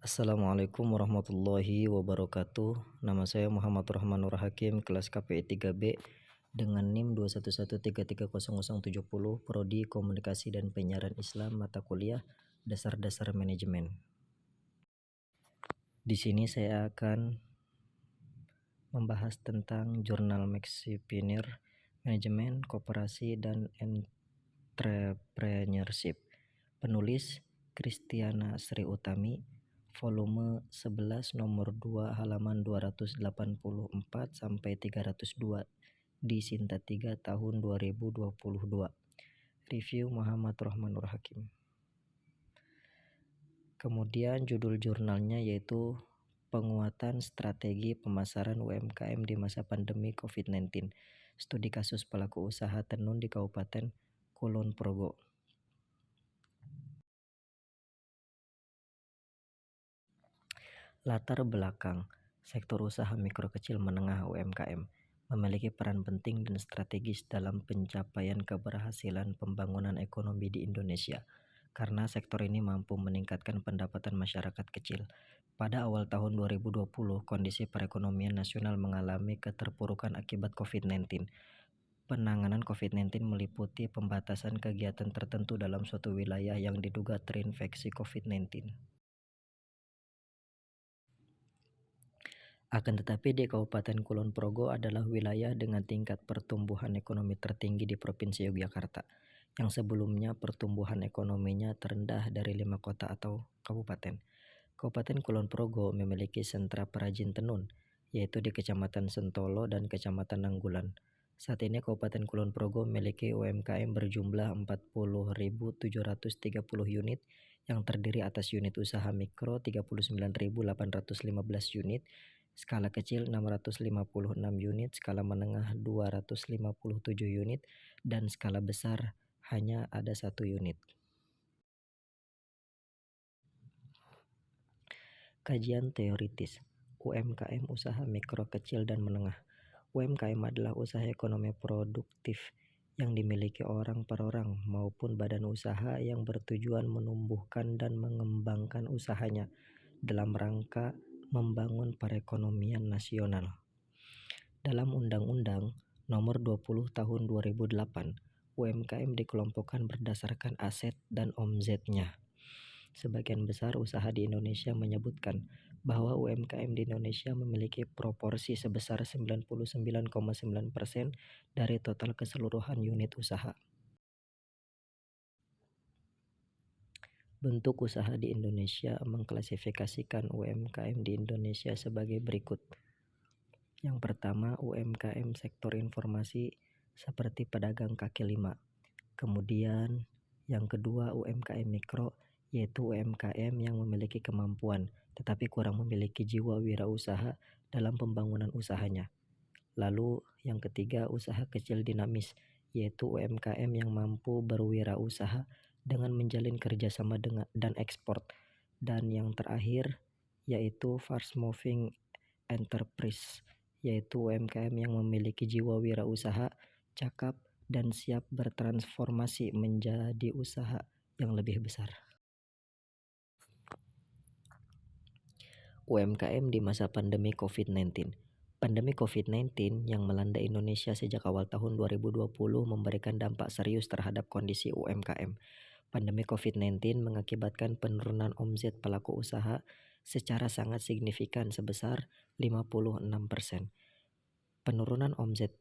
Assalamualaikum warahmatullahi wabarakatuh. Nama saya Muhammad Rahmanur Hakim, kelas KPI 3B dengan NIM 211330070, Prodi Komunikasi dan Penyiaran Islam, mata kuliah Dasar-Dasar Manajemen. Di sini saya akan membahas tentang jurnal Maxipier, manajemen, koperasi, dan entrepreneurship. Penulis Kristiana Sri Utami, volume 11 nomor 2 halaman 284 sampai 302 di Sinta 3 tahun 2022. Review Muhammad Rahmanur Hakim. Kemudian judul jurnalnya yaitu Penguatan Strategi Pemasaran UMKM di Masa Pandemi COVID-19. Studi kasus pelaku usaha tenun di Kabupaten Kulon Progo. Latar belakang sektor usaha mikro kecil menengah UMKM memiliki peran penting dan strategis dalam pencapaian keberhasilan pembangunan ekonomi di Indonesia karena sektor ini mampu meningkatkan pendapatan masyarakat kecil. Pada awal tahun 2020, kondisi perekonomian nasional mengalami keterpurukan akibat COVID-19. Penanganan COVID-19 meliputi pembatasan kegiatan tertentu dalam suatu wilayah yang diduga terinfeksi COVID-19. Akan tetapi di Kabupaten Kulon Progo adalah wilayah dengan tingkat pertumbuhan ekonomi tertinggi di Provinsi Yogyakarta, yang sebelumnya pertumbuhan ekonominya terendah dari 5 kota atau kabupaten. Kabupaten Kulon Progo memiliki sentra perajin tenun, yaitu di Kecamatan Sentolo dan Kecamatan Nanggulan. Saat ini Kabupaten Kulon Progo memiliki UMKM berjumlah 40.730 unit yang terdiri atas unit usaha mikro 39.815 unit, skala kecil 656 unit, skala menengah 257 unit, dan skala besar hanya ada 1 unit. Kajian teoritis UMKM usaha mikro kecil dan menengah. UMKM adalah usaha ekonomi produktif yang dimiliki orang per orang maupun badan usaha yang bertujuan menumbuhkan dan mengembangkan usahanya dalam rangka membangun perekonomian nasional. Dalam Undang-Undang Nomor 20 Tahun 2008, UMKM dikelompokkan berdasarkan aset dan omzetnya. Sebagian besar usaha di Indonesia menyebutkan bahwa UMKM di Indonesia memiliki proporsi sebesar 99,9% dari total keseluruhan unit usaha. Bentuk usaha di Indonesia mengklasifikasikan UMKM di Indonesia sebagai berikut. Yang pertama, UMKM sektor informasi seperti pedagang kaki lima. Kemudian yang kedua, UMKM mikro, yaitu UMKM yang memiliki kemampuan tetapi kurang memiliki jiwa wirausaha dalam pembangunan usahanya. Lalu yang ketiga, usaha kecil dinamis, yaitu UMKM yang mampu berwirausaha dengan menjalin kerjasama dan ekspor. Dan yang terakhir yaitu fast moving enterprise, yaitu UMKM yang memiliki jiwa wirausaha, cakap, dan siap bertransformasi menjadi usaha yang lebih besar. UMKM di masa pandemi COVID-19. Pandemi COVID-19 yang melanda Indonesia sejak awal tahun 2020 memberikan dampak serius terhadap kondisi UMKM. Pandemi COVID-19 mengakibatkan penurunan omset pelaku usaha secara sangat signifikan sebesar 56%. Penurunan omset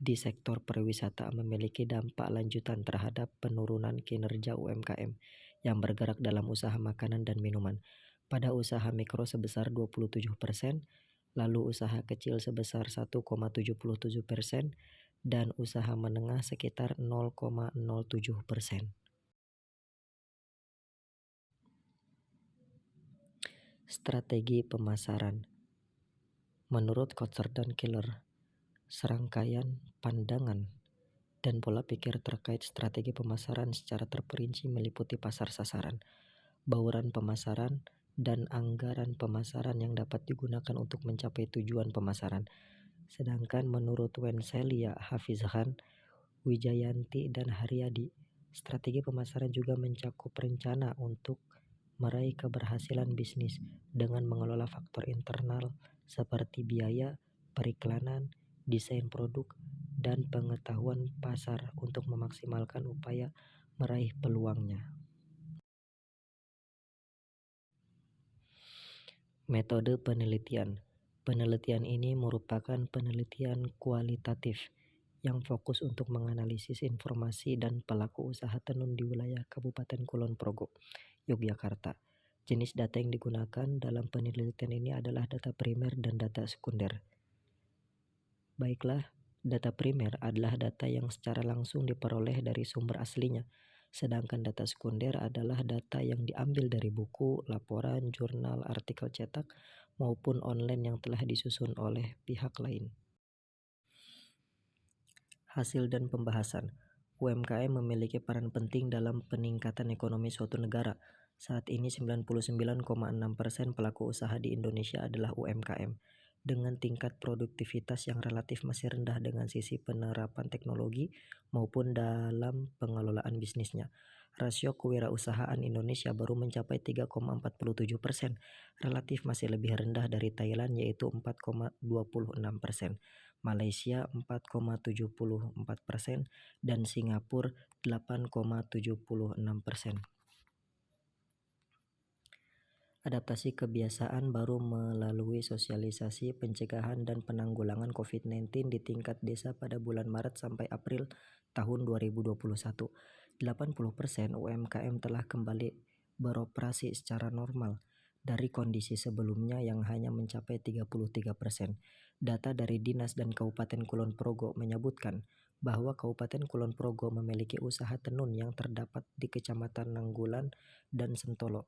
di sektor pariwisata memiliki dampak lanjutan terhadap penurunan kinerja UMKM yang bergerak dalam usaha makanan dan minuman. Pada usaha mikro sebesar 27%, lalu usaha kecil sebesar 1,77%, dan usaha menengah sekitar 0,07%. Strategi pemasaran. Menurut Kotzer dan Keller, serangkaian pandangan dan pola pikir terkait strategi pemasaran secara terperinci meliputi pasar sasaran, bauran pemasaran, dan anggaran pemasaran yang dapat digunakan untuk mencapai tujuan pemasaran. Sedangkan menurut Wencelia Hafizhan, Wijayanti, dan Haryadi, strategi pemasaran juga mencakup rencana untuk meraih keberhasilan bisnis dengan mengelola faktor internal seperti biaya, periklanan, desain produk, dan pengetahuan pasar untuk memaksimalkan upaya meraih peluangnya. Metode penelitian. Penelitian ini merupakan penelitian kualitatif yang fokus untuk menganalisis informasi dan pelaku usaha tenun di wilayah Kabupaten Kulon Progo, Yogyakarta. Jenis data yang digunakan dalam penelitian ini adalah data primer dan data sekunder. Baiklah, data primer adalah data yang secara langsung diperoleh dari sumber aslinya, sedangkan data sekunder adalah data yang diambil dari buku, laporan, jurnal, artikel cetak, maupun online yang telah disusun oleh pihak lain. Hasil dan pembahasan. UMKM memiliki peran penting dalam peningkatan ekonomi suatu negara. Saat ini 99,6% pelaku usaha di Indonesia adalah UMKM, dengan tingkat produktivitas yang relatif masih rendah dengan sisi penerapan teknologi maupun dalam pengelolaan bisnisnya. Rasio kewirausahaan Indonesia baru mencapai 3,47%, relatif masih lebih rendah dari Thailand yaitu 4,26%. Malaysia 4,74% dan Singapura 8,76%. Adaptasi kebiasaan baru melalui sosialisasi, pencegahan, dan penanggulangan COVID-19 di tingkat desa pada bulan Maret sampai April tahun 2021. 80% UMKM telah kembali beroperasi secara normal dari kondisi sebelumnya yang hanya mencapai 33%. Data dari Dinas dan Kabupaten Kulon Progo menyebutkan bahwa Kabupaten Kulon Progo memiliki usaha tenun yang terdapat di Kecamatan Nanggulan dan Sentolo.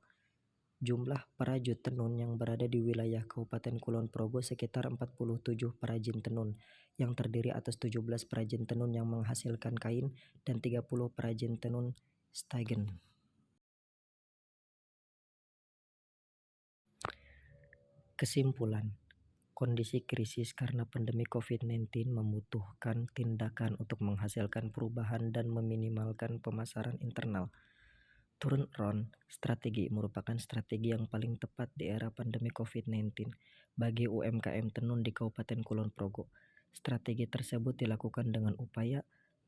Jumlah perajin tenun yang berada di wilayah Kabupaten Kulon Progo sekitar 47 perajin tenun, yang terdiri atas 17 perajin tenun yang menghasilkan kain dan 30 perajin tenun stegen. Kesimpulan, kondisi krisis karena pandemi COVID-19 membutuhkan tindakan untuk menghasilkan perubahan dan meminimalkan pemasaran internal. Turnaround strategi merupakan strategi yang paling tepat di era pandemi COVID-19 bagi UMKM tenun di Kabupaten Kulon Progo. Strategi tersebut dilakukan dengan upaya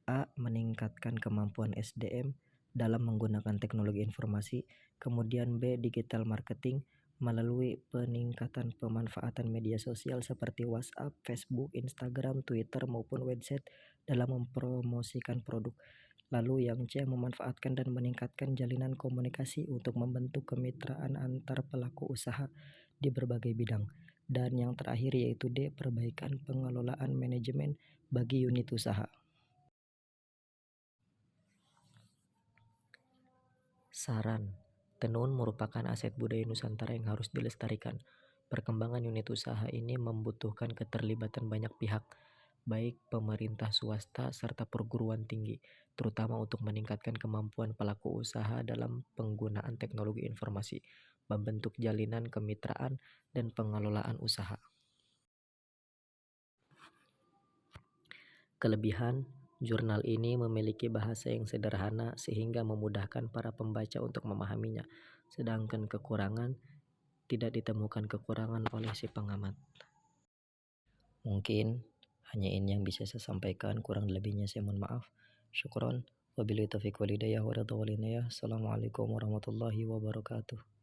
A. Meningkatkan kemampuan SDM dalam menggunakan teknologi informasi, kemudian B. Digital marketing melalui peningkatan pemanfaatan media sosial seperti WhatsApp, Facebook, Instagram, Twitter maupun website dalam mempromosikan produk. Lalu yang C, memanfaatkan dan meningkatkan jalinan komunikasi untuk membentuk kemitraan antar pelaku usaha di berbagai bidang. Dan yang terakhir yaitu D, perbaikan pengelolaan manajemen bagi unit usaha. Saran, tenun merupakan aset budaya Nusantara yang harus dilestarikan. Perkembangan unit usaha ini membutuhkan keterlibatan banyak pihak, baik pemerintah swasta serta perguruan tinggi, terutama untuk meningkatkan kemampuan pelaku usaha dalam penggunaan teknologi informasi, membentuk jalinan kemitraan, dan pengelolaan usaha. Kelebihan, jurnal ini memiliki bahasa yang sederhana sehingga memudahkan para pembaca untuk memahaminya, sedangkan kekurangan, tidak ditemukan kekurangan oleh si pengamat. Mungkin hanya ini yang bisa saya sampaikan, kurang lebihnya saya mohon maaf. Syukron. Wabillahi taufiq wal hidayah wa ridha wal inayah. Assalamualaikum warahmatullahi wabarakatuh.